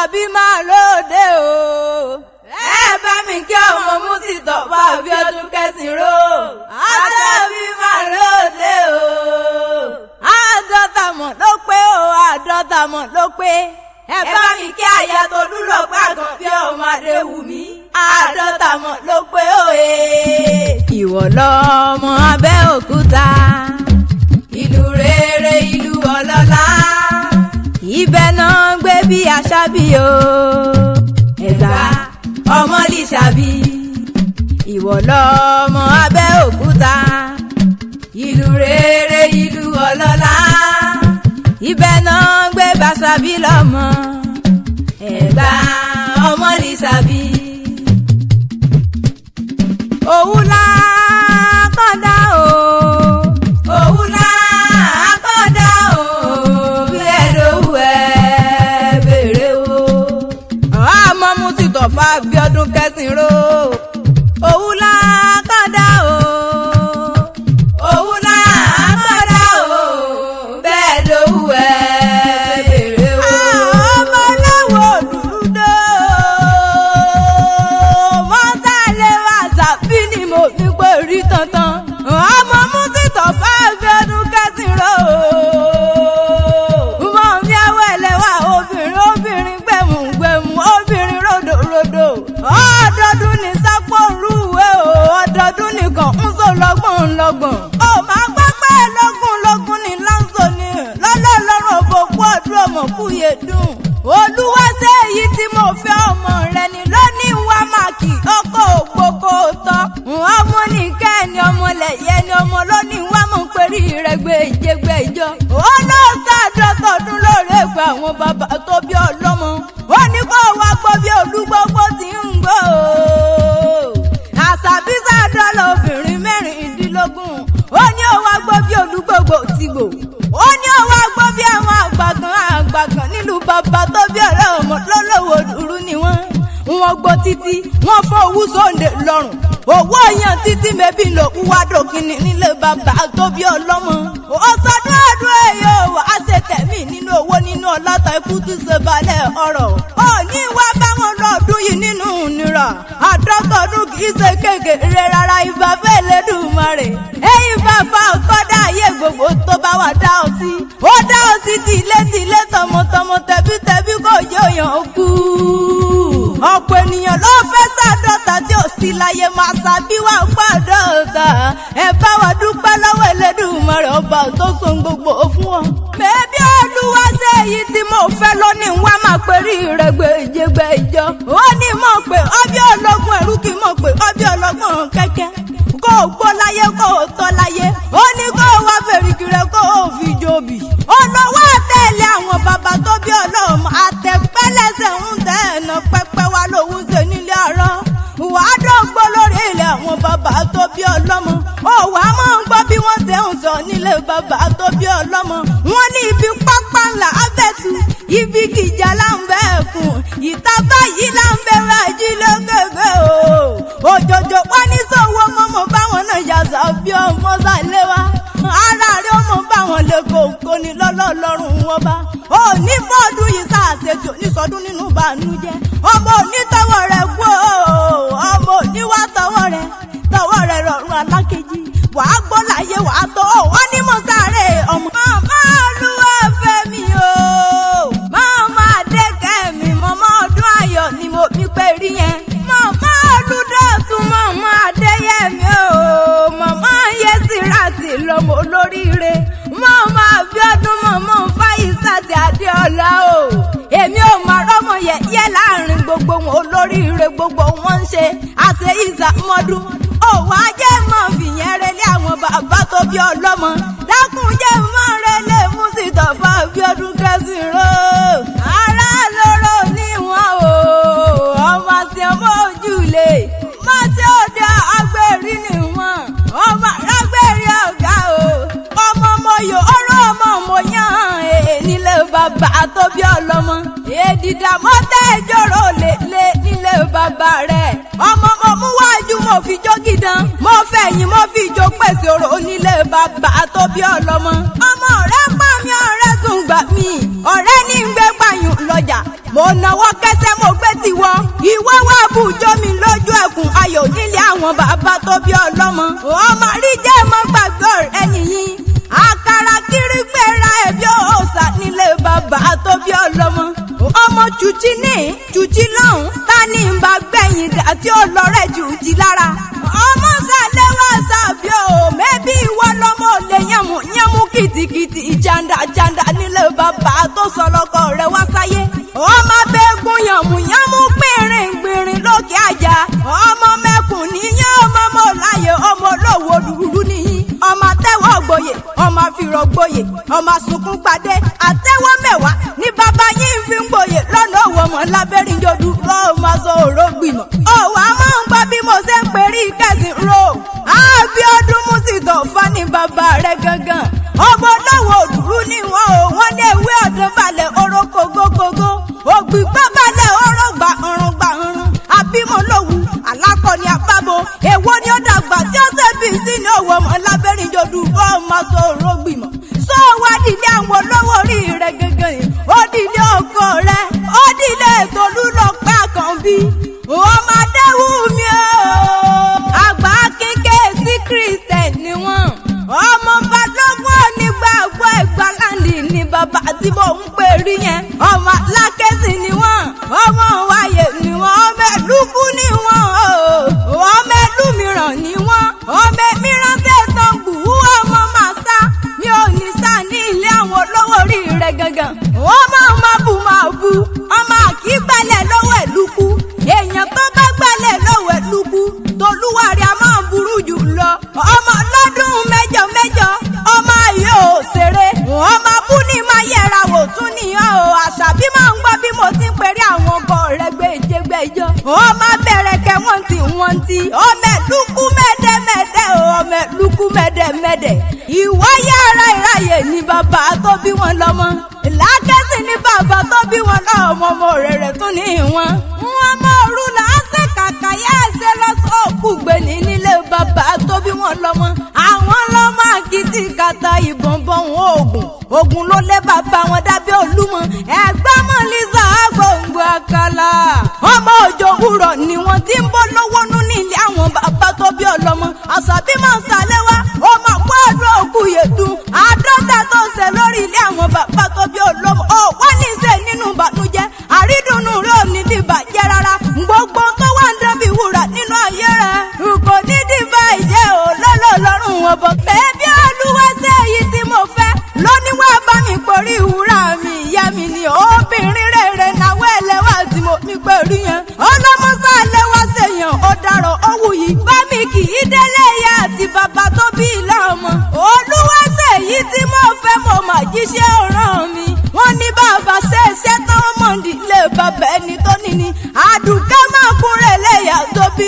Àṣàbí máa lóde o. Ẹ bá mi kí ọmọ Músítọ̀fà Abíọ́dún Kẹ́sìnró. Àṣàbí máa lóde o. Àádọ́ta mọ̀ ló pé o, àádọ́ta mọ̀ ló pé. Ẹ bá mi kí àyà Tolúlọpẹ́ Àkànbí ọmọ Adéwùmí. Àádọ́ta mọ̀ ló pé o. Ìwọ lọmọ Abẹ́òkúta, ìlú rere ìlú ọlọ́lá. Ibẹ̀ náà ń gbé bí Àṣàbí o. Ẹ̀gbá ọmọ Lísàbí. Ìwọ lọmọ Abẹ́òkúta, ìlú rere ìlú ọlọ́lá. Ibẹ̀ náà ń gbé Àṣàbí lọ́mọ. Ẹ̀gbá ọmọ Lísàbí. Òwúlà kọ́dá o. Òwúlà kọ́dá o. Bí ẹ̀dọ̀wù ẹ̀ bèrè o. Ọmọ Músítọ̀fà Abíọ́dún Kẹ́sìnró. Òwúlà kọ́dá o. Òwúlà kọ́dá o. Bẹ́ẹ̀ ẹ̀dọ̀wù ẹ̀ bèrè o. Ọmọ lọ́wọ́ dúdú. Mọ́tàlẹ́ Àṣàbí ni mo fi pé rí tantan. Ọmọ Músítọ̀fà Abíọ́dún Kẹ́sìnró. Mọ̀ mi àwọ̀ ẹlẹ́wà obìnrin gbẹ̀mùgbẹ̀mù obìnrin ròdòròdò. Ọdọọdún ní sápò rúwé o, ọdọọdún nìkan ń sọ lọ́gbọ̀n. Ó máa gbọ́ pé lógún ní láǹsọ̀ ni lọ́lọ́lọ́rùn òbòkú ọdún ọmọ kúyè dùn. Olúwa ṣe èyí tí mo fẹ́ ọmọ rẹ ni lónìí wá máàkì ọkọ̀ ògbókò tọ́. Ọmọ nìkẹ́ ni ọmọ lẹ̀yẹ ni ọmọ lónìí wá mọ̀ pẹ̀lú ìrẹ́gbẹ́ ìjẹgbẹ́jọ. Ó lọ sàdọ́tọ̀dún lóore pé àwọn bàbá tó bí ọlọ́mọ. Ó ní kó wá gbọ́ bí olúgbogbo ti ń gbọ́. Àṣàbí sàdọ́lọ̀ obìnrin mẹ́rìndínlógún. Ó ní ó wá gbọ́ bí olúgbogbo ti gbò. Ó ní ó wá gbọ́ bí àwọn àgbàkan nílùú bàbá tó bí ọlọ́mọ lọ́lọ́wọ́ dúró ni wọ́n. Wọ́n gbọ́ títí wọ́n fọ́ owó sóńdè lọ́rùn. Owó yan títí mẹ́bí lòkú wá dòkìní nílé bàbá tó bí ọlọ́mọ. Ó sọdún ọdún èyí ò wá ṣe tẹ̀mí nínú owó nínú ọlọ́tà ikú tí ṣe balẹ̀ ọ̀rọ̀. Ó ní wá báwọn lọ́ọ̀dún yìí nínú ìnira. Àdọ́tọ̀dún kì í ṣe kékeré rárá ìbáfẹ́ Elédùmarè. Ẹ̀yin bàbá ọ̀kọ́dá ayé gbogbo tó bá wà dá ọ sí. Ó dá ọ sí tìlétìlé tọmọtọmọ tẹbítẹbí kò yé òyàn kú. Ọ̀pọ̀ ènìyàn ló fẹ́ sàdọ́ta tí ò sí láyé máa ṣàbí wà pàdọ́ta. Ẹ bá wa dúpẹ́ lọ́wọ́ Elédùmarè ọba tó so gbogbo fún ọ. Bẹ́ẹ̀bí Olúwa ṣe èyí tí mo fẹ́ lónìí wá máa perí ìrẹ́gbẹ́ ìjẹgbẹ́ ìjọ. Ó ní mọ̀ pé ọbí ọlọ́gbọ́n ẹ̀rú kì í mọ̀ pé ọbí ọlọ́gbọ́n kẹ́kẹ́. Kó o gbó láyé kó o tọ́ láyé. Ó ní kó o wá fèrèkì rẹ kó o fi jòbì. Olówó àtẹ̀lé àwọn bàbá tó bí ọlọ́mọ àtẹ̀pẹ́lẹ́sẹ̀ ń tẹ̀ ẹ̀nà pẹ́pẹ́ wá lòun ṣe nílé ọ̀rọ̀. Wàá dọ́gbó lórí ilẹ̀ àwọn bàbá tó bí ọlọ́mọ. Ó wà á mọ̀ ń gbọ́ bí wọ́n ṣe ń sọ nílé bàbá tó bí ọlọ́mọ. Wọ́n ní ibi pápá ńlá abẹ́tù, ibi kìjà là ń bẹ́ ẹ̀kún. Ìta báyìí là ń bẹ̀rẹ̀ ajílẹ̀gbẹ̀gbẹ̀ o. Òjòjò wá ní sọ̀wọ́ mọ́mọ́ báwọn náà yàtọ̀ bí ọmọ sálẹ̀ wá. Ara rẹ̀ ọmọ báwọn lè kókó ní lọ́lọ́lọ́rùn wọn bá. Ó ní fọ́ọ̀dún yìí sáàṣejò nísọdún nínú bànújẹ́. Ọmọ onítọwọ́ rẹ̀ kú o. Ọmọ oníwà tọwọ́ rẹ̀ rọrùn alákejì. Wàá gbọ́ láyé wàá tọ́ ọ. Wọ́n ní mo sáré ọmọ. Màmá Olúwafẹ́mi o. Màmá Adékẹ́mi màmá ọdún ayọ̀ ni mo fi pé rí yẹn. Màmá Olúdọ̀tun màmá Adéyẹmí o. Màmá Yẹsìrátì lọ́mọ olóríire. Màmá Abíọ́dún màmá Fáyísàtì Adéọlá o. Èmi ò máa rọ́mọ yẹ̀yẹ́ láàrin gbogbo wọn olóríire gbogbo wọn ń ṣe. Àṣẹ ìsàmọ́dún. Òwò ajé mọ̀ fìyẹn relé àwọn bàbá tó bí ọlọ́mọ. Dákun jẹ́ mọ́ relé Músítọ̀fà Abíọ́dún Kẹ́sìnró. Ará lóró ní wọn o. Ọmọ tí ọmọ ojúlé. Má tí ó dá agbèrí ní wọn. Ọmọ arágbèrí ọ̀gá o. Ọmọ mọ̀yò ọ̀rọ̀ ọmọ mọ̀yán. Nílé bàbá tó bí ọlọ́mọ. Èdìdà mọ́tẹ́ ìjọ́rò lè nílé bàbá rẹ̀. Ọmọ mo mú wájú mo fi jó gidan. Mo fẹ̀yìn mo fi jó pèsè òrò nílé bàbá tó bí ọlọ́mọ. Ọmọ rẹ̀ pa mí ọ̀rẹ́ tún gbà mí. Ọ̀rẹ́ ní ń gbé pààyàn lọ́jà. Mo ònàwọ́ kẹsẹ́ mo gbé tiwọ́ ìwọ wà bùjọ́ mi lójú ẹkùn ayò nílé àwọn bàbá tó bí ọlọ́mọ ọmọ rí jẹ́ mọ́ gbàgbọ́ rẹ nìyí àkàrà kiri gbéra ẹ̀bí òòsà nílé bàbá tó bí ọlọ́mọ ọmọ Chuchi ní Chuchi lọ́hùn ta ní ìbá gbẹ̀yìn dà tí ó lọ rẹ̀ Chuchi lára ọmọ sàlẹ̀ wá sàbí o mẹ́bí ìwọ lọ́mọ lè yánmú kìtìkìtì jàǹdà nílé bàbá tó sọ lọ́kọ rẹ̀ wá sáyé ọmọ bẹ́ẹ̀gùn yànmú gbìnrín lókè àjà ọmọ mẹ́kùn níyàn ọmọ mọ́ láyé ọmọ olówó dúdú nìyí ọmọ àtẹ́wọ́ gboyè ọmọ àfìrọ̀ gboyè ọmọ sunkún pàdé àtẹ́wọ́ mẹ́wàá ní bàbá yín fi ń gboyè lọ́nà òwò ọmọ lábẹ́rìn jọdú ọmọ sọ òró gbìmọ̀ òwò àmọ́ ń gbọ́ bí mo ṣe ń perí kẹsìn ro Abíọ́dún Músìtọ̀ fani bàbá rẹ̀ gangan ọmọ olówó dúdú ni wọn ò wọ́n lé ewé ọ̀dọ́ balẹ̀ oró kogókogó ògbìgbọ́ balẹ̀ oró gbà ọ̀run àbímọ lówù alákọ̀ọ́ni àbábo èwo ni ó dàgbà tí ó ṣe bí sí ní òwò ọmọ lábẹ́rìn jọdú ọmọ sọ òró gbìmọ̀ sọ wá nílé àwọn olówó orí rẹ̀ gangan yìí ó nílé ọkọ rẹ̀ ó nílé Tolú Lọ́pẹ́ Àkànbí ọmọ Adéwùmí o àgbà kékeré sí Christian ni wọ́n ọmọ Balógun onígbàgbọ́ Ìgbàlàndì ni bàbá tí mò ń pè rí yẹn ọmọ Alákẹ́sì ni wọ́n ọmọ Wáyé ni wọ́n ọmọ Ẹlúkú ni wọ́n ọmọ Ẹlúmìràn ni wọ́n ọmọ mìíràn tẹ̀tàn gbùwú ọmọ Màsá mi ò ní sá ní ilé àwọn olówó orí rẹ̀ gangan ọmọ máa bu ọmọ àkígbálẹ̀ lọ́wọ́ Ẹlúkú èèyàn tó bá gbálẹ̀ lọ́wọ́ Ẹlúkú tolúwarí a máa burú jù lọ ọmọ lọ́dún mẹ́jọ ọmọ ayé ò ṣeré ọmọ abúní máa yẹra wò tún nìyàn o Àṣàbí máa ń gbọ́ bí mo ti ń perí àwọn ọkọ rẹ̀ gbèjègbèjọ ọmọ bẹ̀rẹ̀ kẹ́ wọ́n ti ọmọ Ẹlúkú mẹ́dẹ́mẹ́dẹ́ ọmọ Ẹlúkú mẹ́dẹ́mẹ́dẹ́ ìwáyà ara ìráyè ni bàbá tó bí wọn lọ́mọ Lákẹ́sì ni bàbá tó bí wọn lọ́mọ ọmọ rẹ̀ tún ní wọn mọ òru làásì kàkà yá ẹsẹ̀ lọ́sọ̀ọ́kù gbẹ̀ni nílé bàbá tó bí wọn lọ́mọ àwọn lọ́mọ àkìtì kàtà ìbọn bọ̀hún ogun ló lé bàbá wọn dábẹ́ Olúmọ ẹ̀gbọ́n mọ̀ Lísà gbòǹgbò àkàlà ọmọ òjò wúrọ̀ ni wọ́n ti ń bọ́ lọ́wọ́ nú nílé àwọn bàbá tó bí ọlọ́mọ Àṣàbí máa ń sálẹ̀ wá ọmọ pọ́ọ̀dù òkú yẹ̀dùn àádọ́ta tó ń ṣe lórí ilé àwọn bàbá tó bí ọlọ́mọ ó wọ́n ní í ṣe nínú ìbànújẹ́ àrídùnnú rẹ̀ ò ní dìbàjẹ́ rárá gbogbo tó wà ń dán bí wúrà nínú ayé rẹ̀ kò ní dìbà ìjẹ́ ò lọ́lọ́rùn ọ̀bọ̀ bẹ́ẹ̀bí Olúwa ṣe èyí tí mo fẹ́ lóníwà bá mi porí ìwúrà mi ìyá mi ni obìnrin rere náwó ẹlẹ́wà tí mo mi pẹ̀lú yẹn ọlọ́mọsá ẹlẹ́wà ṣèyàn ọ̀daràn owó yìí bá mi kì í délé ìyá àti bàbá tó bí ìlà ọmọ Olúwa ṣe èyí tí mo fẹ́ mo mà jíṣẹ́ ọ̀ràn mi wọ́n ní bàbá ṣe iṣẹ́ tó mọ̀ndínlé bàbá ẹni tó níní Àdùkẹ́ máa kúnrẹ̀ lẹ́yà tó bí